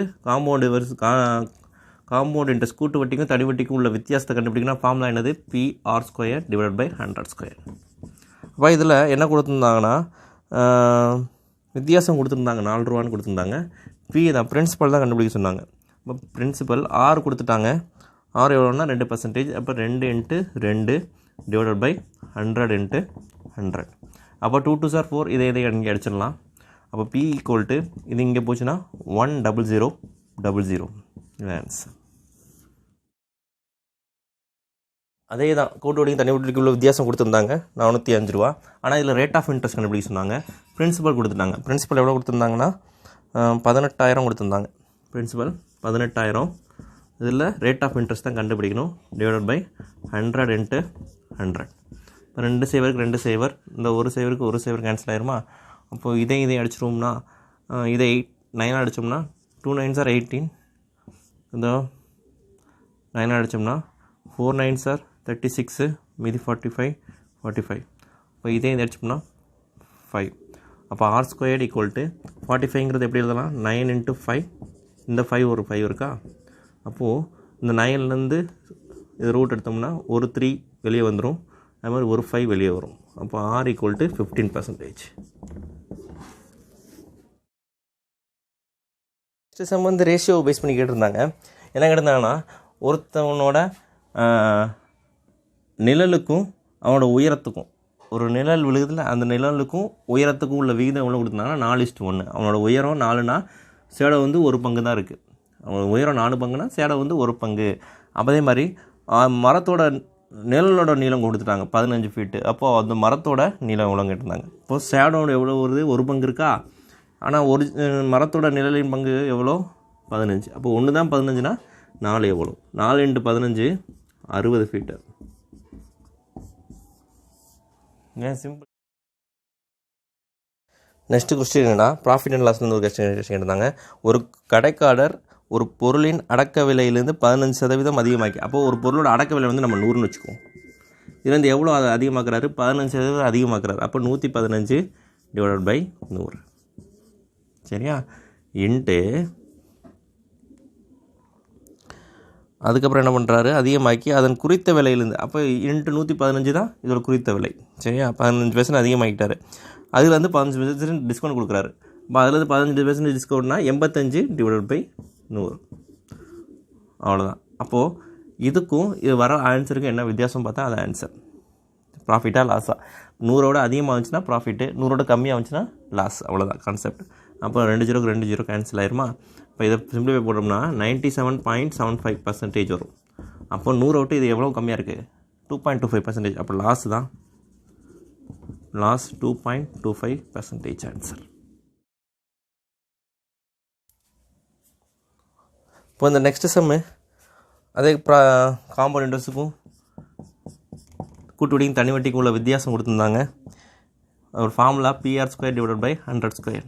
[SPEAKER 1] காம்பவுண்ட் இன்ட்ரெஸ்ட் கூட்டு வட்டிக்கும் தடி வட்டிக்கும் உள்ள வித்தியாசத்தை கண்டுபிடிக்கணும். ஃபார்முலா என்னது, PR² / 100². அப்போ இதில் என்ன கொடுத்துருந்தாங்கன்னா வித்தியாசம் கொடுத்துருந்தாங்க, 4 ரூபான்னு கொடுத்துருந்தாங்க. தான் பிரின்சிபல் தான் கண்டுபிடிக்க சொன்னாங்க. இப்போ பிரின்சிபல் R கொடுத்துட்டாங்க. R எவ்வளோன்னா 2%. அப்போ 2 × 2 / 100 × 100. அப்போ 2 2s are 4. இதை இங்கே அடிச்சிடலாம். அப்போ P = இது இங்கே போச்சுன்னா 10000. ஆன்சர் அதே தான். கூட்டு வட்டிக்கும் தனி வட்டிக்கும் உள்ள வித்தியாசம் கொடுத்துருந்தாங்க 405 ரூபா. ஆனால் இதில் ரேட் ஆஃப் இன்ட்ரெஸ்ட் கண்டுபிடிக்க சொன்னாங்க. பிரின்சிபல் கொடுத்துட்டாங்க. பிரின்சிபல் எவ்வளோ கொடுத்துருந்தாங்கன்னா 18000 கொடுத்துருந்தாங்க. பிரின்சிபல் 18000. இதில் ரேட் ஆஃப் இன்ட்ரெஸ்ட் தான் கண்டுபிடிக்கணும். Divided by 100 × 100. இப்போ 2 சேவருக்கு 2 சேவர், இந்த ஒரு சேவருக்கு ஒரு சேவர் கேன்சல் ஆயிருமா. அப்போது இதை அடிச்சிருவோம்னா இதை 9 அடித்தோம்னா 2 9s are 18. இந்த 9 அடித்தோம்னா 4 9s are 36, மீதி 45. இப்போ இதை அடிச்சோம்னா 5. அப்போ R² = 45ங்கிறது எப்படி எழுதலாம், 9 × 5. இந்த 5 ஒரு 5 இருக்கா. அப்போது இந்த 9லேருந்து இது ரூட் எடுத்தோம்னா ஒரு 3 வெளியே வந்துடும், அது மாதிரி ஒரு 5 வெளியே வரும். அப்போ R = 15%. நெக்ஸ்ட் சம் வந்து ரேஷியோ பேஸ் பண்ணி கேட்டிருந்தாங்க. என்ன கேட்டிருந்தாங்கன்னா, ஒருத்தவனோட நிழலுக்கும் அவனோட உயரத்துக்கும், ஒரு நிழல் விழுகுதில் அந்த நிழலுக்கும் உயரத்துக்கும் உள்ள விகிதம் எவ்வளோ கொடுத்துருந்தாங்கன்னா 4:1. அவனோட உயரம் 4னா ஷேடோ வந்து ஒரு பங்கு தான் இருக்குது. உயரம் 4 பங்குனா ஷேடோ வந்து ஒரு பங்கு. அதே மாதிரி மரத்தோட நிழலோட நீளம் கொடுத்துட்டாங்க 15 ஃபீட்டு. அப்போது அந்த மரத்தோட நீளம் எவ்வளோ கேட்டிருந்தாங்க. இப்போது ஷேடோட எவ்வளோ வருது, ஒரு பங்கு இருக்கா. ஆனால் ஒரு மரத்தோட நிழலின் பங்கு எவ்வளோ 15. அப்போ ஒன்று தான் 15னா 4 எவ்வளோ, 4 × 15 60 ஃபீட்டு. ஏன் சிம்பிள். நெக்ஸ்ட்டு கொஸ்டின் என்னென்னா ப்ராஃபிட் அண்ட் லாஸ்லேருந்து ஒரு கொஸ்டின் கேட்டிருந்தாங்க. ஒரு கடைக்காரர் ஒரு பொருளின் அடக்க விலையிலேருந்து 15% அதிகமாக்கி, அப்போது ஒரு பொருளோட அடக்க விலை வந்து நம்ம 100ன்னு வச்சுக்குவோம். இதுலேருந்து எவ்வளோ அதை அதிகமாக்குறாரு, 15% அதிகமாக்குறாரு. அப்போ 115 / 100. சரியா, இன்ட்டு அதுக்கப்புறம் என்ன பண்ணுறாரு, அதிகமாக்கி அதன் குறித்த விலையிலேருந்து, அப்போ இன்ட்டு 115 தான் இதோட குறித்த விலை. சரியா, 15% அதிகமாக்கிட்டார். அதில் வந்து 15% டிஸ்கவுண்ட் கொடுக்குறாரு. இப்போ அதில் 15% டிஸ்கவுண்ட்னா 85 / 100. அவ்வளோதான். அப்போது இதுக்கும் இது வர ஆன்சருக்கும் என்ன வித்தியாசம் பார்த்தா அது ஆன்சர். ப்ராஃபிட்டாக லாஸாக, 100ஓட அதிகமாக இருந்துச்சுன்னா ப்ராஃபிட்டு, 100ஓட கம்மியாக இருந்துச்சுன்னா லாஸ். அவ்வளோதான் கான்செப்ட். அப்போ 2 0க்கு 2 0 கேன்சல் ஆயிருமா. இப்போ இதை சிம்பிளிஃபை போட்டோம்னா 97.75% வரும். அப்போ 100 விட்டு இது எவ்வளோ கம்மியாக இருக்குது, 2.25%. அப்போ லாஸ் தான், லாஸ் 2.25% ஆன்சர். இப்போ இந்த நெக்ஸ்ட் சம்மு அதே காம்பவுண்ட் இன்ட்ரெஸ்ட்டுக்கும் கூட்டு வட்டிக்கும் தனி வட்டிக்கும் உள்ள வித்தியாசம் கொடுத்துருந்தாங்க. ஒரு ஃபார்முலா PR² / 100².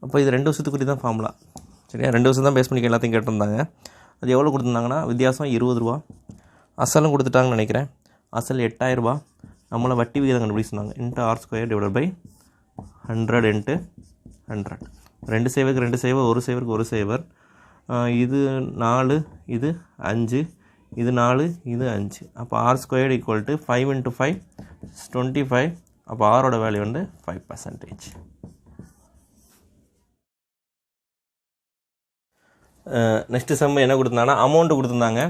[SPEAKER 1] அப்போ இது 2 வருஷத்துக்குரிய தான் ஃபார்முலா. சரியா, 2 வருஷம் தான் பேஸ் பண்ணி எல்லாத்தையும் கேட்டிருந்தாங்க. அது எவ்வளோ கொடுத்துருந்தாங்கன்னா வித்தியாசம் 20 ரூபா. அசலும் கொடுத்துட்டாங்கன்னு நினைக்கிறேன். அசல் 8000 ரூபா. நம்மளை வட்டி விகிதம் கண்டுபிடிச்சிருந்தாங்க. ×R² / 100 × 100. 2 சேவருக்கு 2 சேவர், 1 சேவருக்கு 1 சேவர். இது 4, இது 5, இது 4, இது 5. அப்போ R² = 5 × 5 25. அப்போ ஆரோட வேல்யூ வந்து 5%. நெக்ஸ்ட்டு சம்மு என்ன கொடுத்துருந்தாங்கன்னா அமௌண்ட்டு கொடுத்துருந்தாங்க,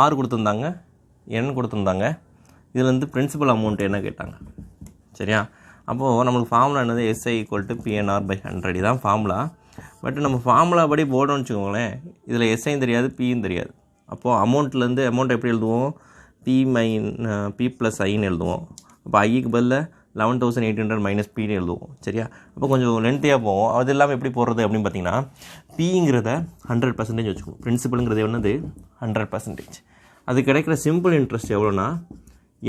[SPEAKER 1] R கொடுத்துருந்தாங்க, N கொடுத்துருந்தாங்க. இதில் வந்து பிரின்சிபல் அமௌண்ட் என்ன கேட்டாங்க. சரியா, அப்போது நம்மளுக்கு ஃபார்முலா என்னது, SI = PNR / 100. இதுதான் ஃபார்முலா. பட் நம்ம ஃபார்முலா படி போர்டுன்னு வச்சுக்கோங்களேன். இதில் SIயும் தெரியாது, Pயும் தெரியாது. அப்போது அமௌண்ட்லேருந்து அமௌண்ட் எப்படி எழுதுவோம், P + Iன்னு எழுதுவோம். அப்போ ஐக்கு பதில் 11,800 - Pன்னு எழுதுவோம். சரியா, அப்போ கொஞ்சம் லென்த்தியாக போவோம். அது இல்லாமல் எப்படி போடுறது அப்படின்னு பார்த்தீங்கன்னா, Pங்கிறத 100% வச்சுக்கணும். பிரின்சிபலுங்கிறது என்னது 100%. அது கிடைக்கிற சிம்பிள் இன்ட்ரெஸ்ட் எவ்வளோனா,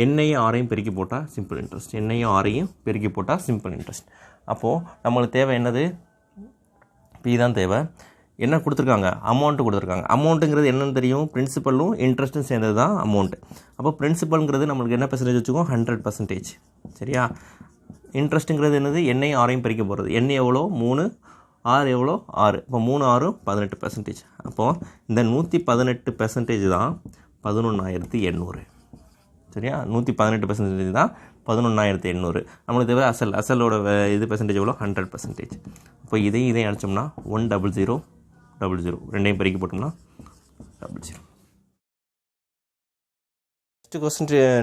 [SPEAKER 1] எண்ணையும் ஆரையும் பெருக்கி போட்டால் சிம்பிள் இன்ட்ரெஸ்ட். எண்ணையும் ஆரையும் பெருக்கி போட்டால் சிம்பிள் இன்ட்ரெஸ்ட். அப்போது நம்மளுக்கு தேவை என்னது, P தான் தேவை. என்ன கொடுத்துருக்காங்க, அமௌண்ட்டு கொடுத்துருக்காங்க. அமௌண்ட்டுங்கிறது என்னென்னு தெரியும், பிரின்சிபலும் இன்ட்ரெஸ்ட்டும் சேர்ந்தது தான் அமௌண்ட்டு. அப்போ பிரின்சிபல்ங்கிறது நம்மளுக்கு என்ன பெர்சன்டேஜ் வச்சுக்கோம், 100%. சரியா, இன்ட்ரெஸ்ட்டுங்கிறது என்னது, எண்ணையும் ஆரையும் பெருக்க போகிறது. எண் எவ்வளோ 3, ஆர் எவ்வளோ 6. இப்போ 3 6 18%. அப்போது இந்த 118% தான் 11,800. சரியா, 118% தான் 11,800. நம்மளுக்கு தேவை அசலோட இது பெர்சன்டேஜ் எவ்வளோ 100%. இப்போ இதையும் அடித்தோம்னா 100 00 ரெண்டையும் பெருக்கி போட்டோம்னா 00.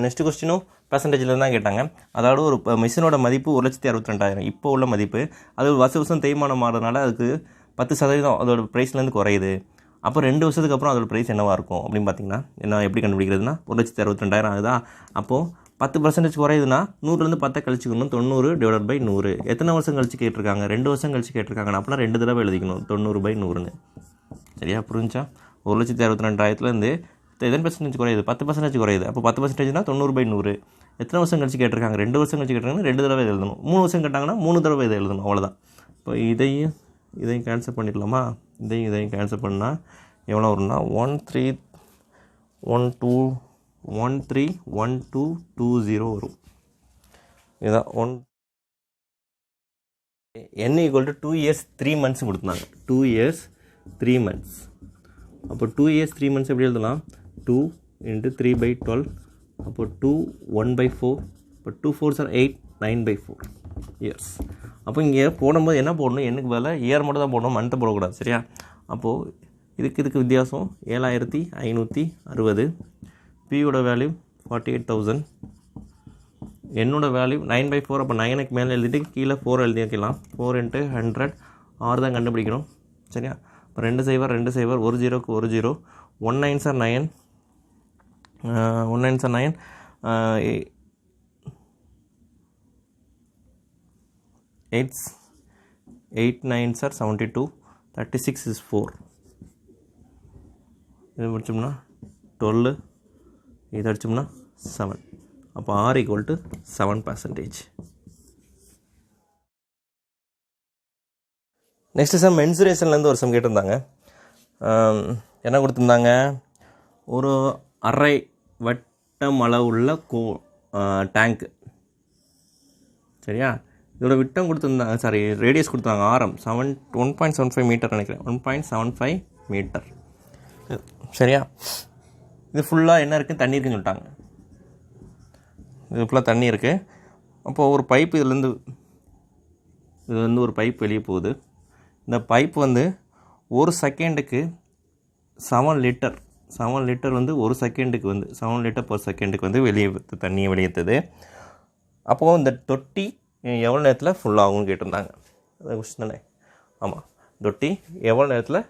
[SPEAKER 1] நெக்ஸ்ட் கொஸ்டினும் பெர்சன்டேஜில் தான் கேட்டாங்க. அதாவது ஒரு மிஷினோட மதிப்பு 1,62,000 இப்போ உள்ள மதிப்பு. அது வருஷம் தேய்மானம் மாறதுனால அதுக்கு 10% அதோட ப்ரைஸ்லேருந்து குறையுது. அப்போ 2 வருஷத்துக்கு அப்புறம் அதோட ப்ரைஸ் என்னவாக இருக்கும் அப்படின்னு பார்த்தீங்கன்னா, என்ன எப்படி கண்டுபிடிக்கிறதுனா 1,62,000 ஆகுதா. அப்போது 10% குறையுதுன்னா 100லேருந்து 10 கழிச்சிக்கணும். 90 / 100. எத்தனை வருஷம் கழிச்சு கேட்டிருக்காங்க, 2 வருஷம் கழிச்சு கேட்டிருக்காங்க. அப்படின்னா 2 தடவை எழுதிக்கணும் 90/100ன்னு. சரியா, புரிஞ்சா. 1,62,000லேருந்து எத்தனை பெர்சன்டேஜ் குறையுது, 10% குறையுது. அப்போ 10%னா 90/100. எத்தனை வருஷம் கழிச்சு கேட்டிருக்காங்க, 2 வருஷம் கழிச்சு கேட்டிருக்காங்கன்னா 2 தடவை எழுதணும். 3 வருஷம் கேட்டாங்கன்னா 3 தடவை இதை எழுதணும். அவ்வளோதான். இப்போ இதையும் கேன்சல் பண்ணிடலாமா. இதையும் கேன்சல் பண்ணால் எவ்வளோ வரும்னா 131220 வரும். இதுதான் N = 2 years 3 months கொடுத்துருந்தாங்க. 2 years 3 months. அப்போ 2 years 3 months எப்படி எழுதலாம், 2 × 3/12. அப்போ 2 1/4. இப்போ 2 4s are 8 9/4 இயர்ஸ். அப்போ இங்கே போடும்போது என்ன போடணும், எனக்கு பதில் இயர் மட்டும் தான் போடணும், மந்த்தை போடக்கூடாது. சரியா, அப்போது இதுக்கு வித்தியாசம் 7560. பியோட வேல்யூ 48,000. என்னோட வேல்யூ 9/4. அப்போ 9க்கு மேலே எழுதிட்டு கீழே 4 எழுதி வைக்கலாம். 4 × 100 6 தான் கண்டுபிடிக்கணும். சரியா? இப்போ 2 0 2 0 1 0க்கு 1 0 1 9s are 9 1 9s are 9 8 9s are 72 36 is 4. இது முடிச்சோம்னா 12 இது அடிச்சோம்னா 7. அப்போ R = 7%. நெக்ஸ்ட்டு சம் மென்சுரேஷன்லேருந்து ஒரு சம் கேட்டிருந்தாங்க. என்ன கொடுத்துருந்தாங்க? ஒரு அரை வட்டம் அளவுள்ள டேங்க்கு. சரியா? இதோட விட்டம் கொடுத்துருந்தாங்க, சாரி ரேடியஸ் கொடுத்தாங்க, ஆரம் 1.75 மீட்டர் நினைக்கிறேன், 1.75 மீட்டர். சரியா? இது ஃபுல்லாக என்ன இருக்குது? தண்ணி இருக்குன்னு சொல்லிட்டாங்க. இது ஃபுல்லாக தண்ணி இருக்குது. அப்போது ஒரு பைப்பு இதுலேருந்து ஒரு பைப் வெளியே போகுது. இந்த பைப் வந்து ஒரு செகண்டுக்கு 7 லிட்டர் வந்து ஒரு செகண்டுக்கு வந்து 7 லிட்டர் per செகண்டுக்கு வந்து தண்ணியை வெளியேற்றுது. அப்போது இந்த தொட்டி எவ்வளோ நேரத்தில் ஃபுல் ஆகும்னு கேட்டிருந்தாங்க. அது கொஸ்டின் தானே? ஆமாம். தொட்டி எவ்வளோ நேரத்தில்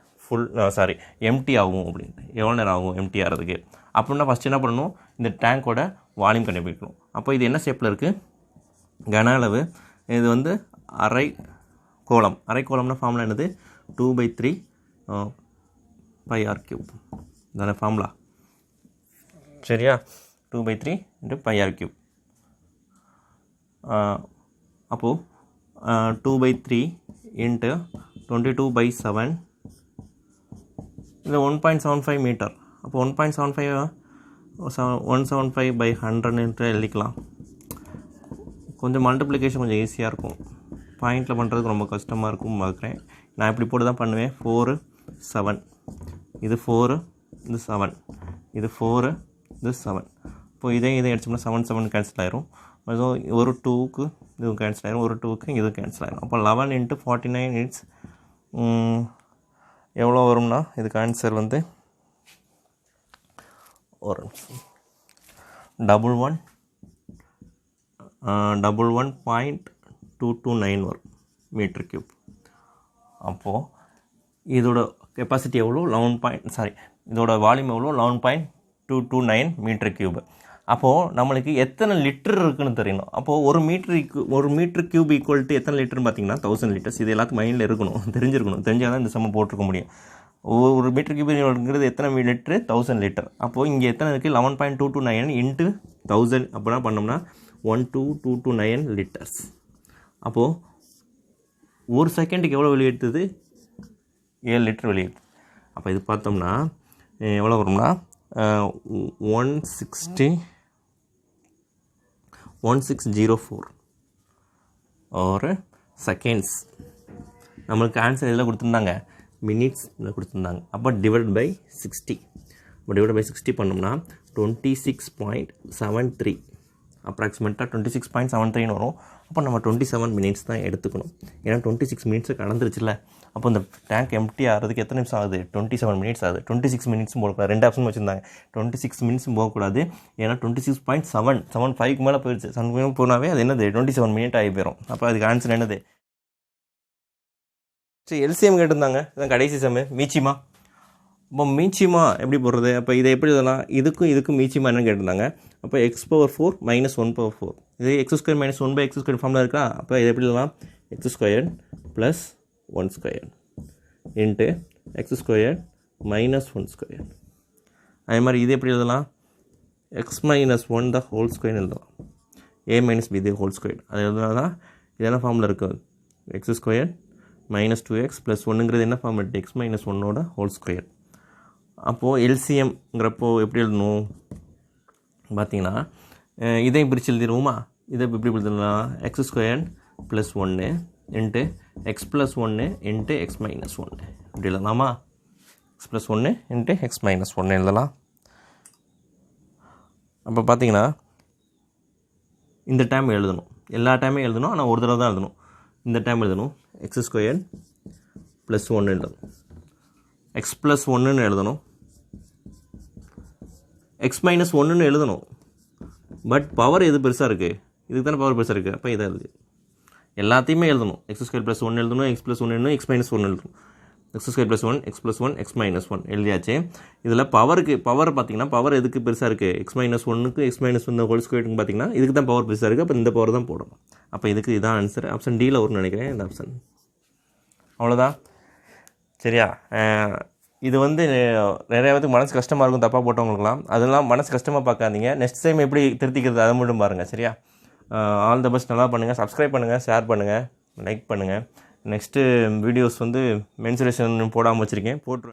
[SPEAKER 1] எம்டி ஆகும் அப்படின்ட்டு. எவ்வளோ நேரம் ஆகும் எம்டி ஆகிறதுக்கு அப்படின்னா ஃபஸ்ட்டு என்ன பண்ணணும்? இந்த டேங்கோட வால்யூம் கண்டுபிடிக்கணும். அப்போ இது என்ன ஷேப்பில் இருக்குது? கன அளவு. இது வந்து அரை கோளம்னா ஃபார்முலா என்னது? 2/3 πr³ தானே ஃபார்முலா. சரியா? 2/3 × πr³. அப்போது 2/3 × 22/7 இது 1.75 மீட்டர். அப்போ 1.75 எழுதிக்கலாம். கொஞ்சம் மல்டிப்ளிகேஷன் கொஞ்சம் ஈஸியாக இருக்கும். பாயிண்டில் பண்ணுறதுக்கு ரொம்ப கஷ்டமாக இருக்கும் பார்க்குறேன். நான் இப்படி போட்டு தான் பண்ணுவேன். 4 7 இது 4 இது 7 இது 4 இது 7. இப்போ இதை அடிச்சோம்னா 7 7 கேன்சல் ஆயிரும். அதுவும் ஒரு 2க்கு இதுவும் கேன்சல் ஆயிரும், ஒரு 2க்கு இதுவும் கேன்சல் ஆயிரும். அப்போ 11 × 49 இட்ஸ் எவ்வளோ வரும்னா இதுக்கு ஆன்சர் வந்து ஒரு 11.229 வரும் மீட்டர்³. அப்போது இதோட கெப்பாசிட்டி எவ்வளோ? இதோட வால்யூம் எவ்வளோ? 11.229 மீட்டர்³. அப்போது நம்மளுக்கு எத்தனை லிட்டர் இருக்குதுன்னு தெரியணும். அப்போது ஒரு மீட்டர்³ ஈக்குவல் எத்தனை லிட்டர்னு பார்த்தீங்கன்னா 1000 லிட்டர்ஸ். இது எல்லாத்துக்கும் மைண்டில் இருக்கணும், தெரிஞ்சால் தான் இந்த சம்ம போட்டிருக்க முடியும். ஒரு மீட்டர்³ எத்தனை லிட்டரு? 1000 லிட்டர். அப்போது இங்கே எத்தனை இருக்குது? 11.229 × 1000. அப்படின்னா பண்ணோம்னா 12229 லிட்டர்ஸ். அப்போது ஒரு செகண்டுக்கு எவ்வளோ வெளியேற்றுது? 7 லிட்டர் வெளியேற்று. அப்போ இது பார்த்தோம்னா எவ்வளோ வரும்னா 1604 ஒரு செகண்ட்ஸ். நம்மளுக்கு ஆன்சர் எதில் கொடுத்துருந்தாங்க? மினிட்ஸ் கொடுத்துருந்தாங்க. அப்போ /60. இப்போ /60 பண்ணோம்னா 26.73 அப்ராக்சிமேட்டாக 26.73 வரும். அப்போ நம்ம 27 மினிட்ஸ் தான் எடுத்துக்கணும். ஏன்னா 26 மினிட்ஸை கடந்துருச்சுல. அப்போ இந்த டேங்க் எம்டி ஆகிறதுக்கு எத்தனை நிமிஷம் ஆகுது? 27 மினிட்ஸ் ஆகுது. 26 மினிட்ஸும் போகக்கூடாது. 2 ஆப்ஷன் வச்சுருந்தாங்க. 26 மினிட்ஸும் போகக்கூடாது. ஏன்னா 26.75 மேலே போயிடுச்சு. 7 போனாவே அது என்னது? 27 மினிட் ஆகி போயிடும். அப்போ அதுக்கு ஆன்சர் என்னது? சரி, எல்சிஎம் கேட்டிருந்தாங்க. இதான் கடைசி சம மீச்சிமா. இப்போ மீச்சிமா எப்படி போடுறது? அப்போ இதை எப்படி இதெல்லாம் இதுக்கும் மீச்சிமா என்னன்னு கேட்டிருந்தாங்க. அப்போ x⁴ - 1/4 இது x² - 1/x² ஃபார்மில் இருக்கா? அப்போ இது எப்படி எழுதலாம்? x² + 1² × x² - 1². அதே மாதிரி இது எப்படி எழுதலாம்? x - 1 the whole square எழுதலாம். a - b the whole square. அது எழுதுனா தான் இதெல்லாம் ஃபார்மில் இருக்குது. x² - 2x + 1ங்கிறது என்ன ஃபார்மேட்? x - 1 whole square. அப்போது எல்சிஎம்ங்கிறப்போ எப்படி எழுதணும் பார்த்தீங்கன்னா, இதையும் பிரித்து எழுதிடுவோமா? இதை எப்படி எழுதலாம்? x² + 1 × x + 1 × x - 1 இப்படி எழுதலாமா? x + 1 × x - 1 எழுதலாம். அப்போ பார்த்தீங்கன்னா இந்த டைம் எழுதணும். எல்லா டைமும் எழுதணும், ஆனால் ஒரு தடவை தான் எழுதணும். இந்த டைம் எழுதணும். x² + 1 எழுதணும். x + 1ன்னு எழுதணும். x - 1ன்னு எழுதணும். பட் பவர் எது பெருசாக இருக்குது? இதுக்கு தானே பவர் பெருசாக இருக்குது. அப்போ இதாக இருக்குது. எல்லாத்தையுமே எழுதணும். x² + 1 எழுதணும், x + 1 எழுதணும், x - 1 எழுதணும். x² + 1, x + 1, x - 1 எழுதியாச்சு. இதில் பவர் பார்த்தீங்கன்னா பவர் எதுக்கு பெருசாக இருக்குது? x - 1க்கு x - 1 ஹோல் ஸ்கொயருக்கு பார்த்தீங்கன்னா இதுக்கு தான் பவர் பெருசாக இருக்குது. அப்போ இந்த பவர் தான் போடணும். அப்போ இதுக்கு இதான் ஆன்சர். ஆப்ஷன் டியில் வரும்னு நினைக்கிறேன் இந்த ஆப்ஷன். அவ்வளோதான். சரியா? இது வந்து நிறைய பேருக்கு மனசு கஷ்டமாக இருக்கும் தப்பாக போட்டவங்களுக்குலாம். அதெல்லாம் மனசு கஷ்டமாக பார்க்காதீங்க. நெக்ஸ்ட் டைம் எப்படி திருத்திக்கிறது அதை மட்டும் பாருங்கள். சரியா? All the best. நல்லா பண்ணுங்கள். சப்ஸ்கிரைப் பண்ணுங்கள், ஷேர் பண்ணுங்கள், லைக் பண்ணுங்கள். நெக்ஸ்ட்டு வீடியோஸ் வந்து மென்சுரேஷன் போடாமல் வச்சுருக்கேன், போட்டுருவேன்.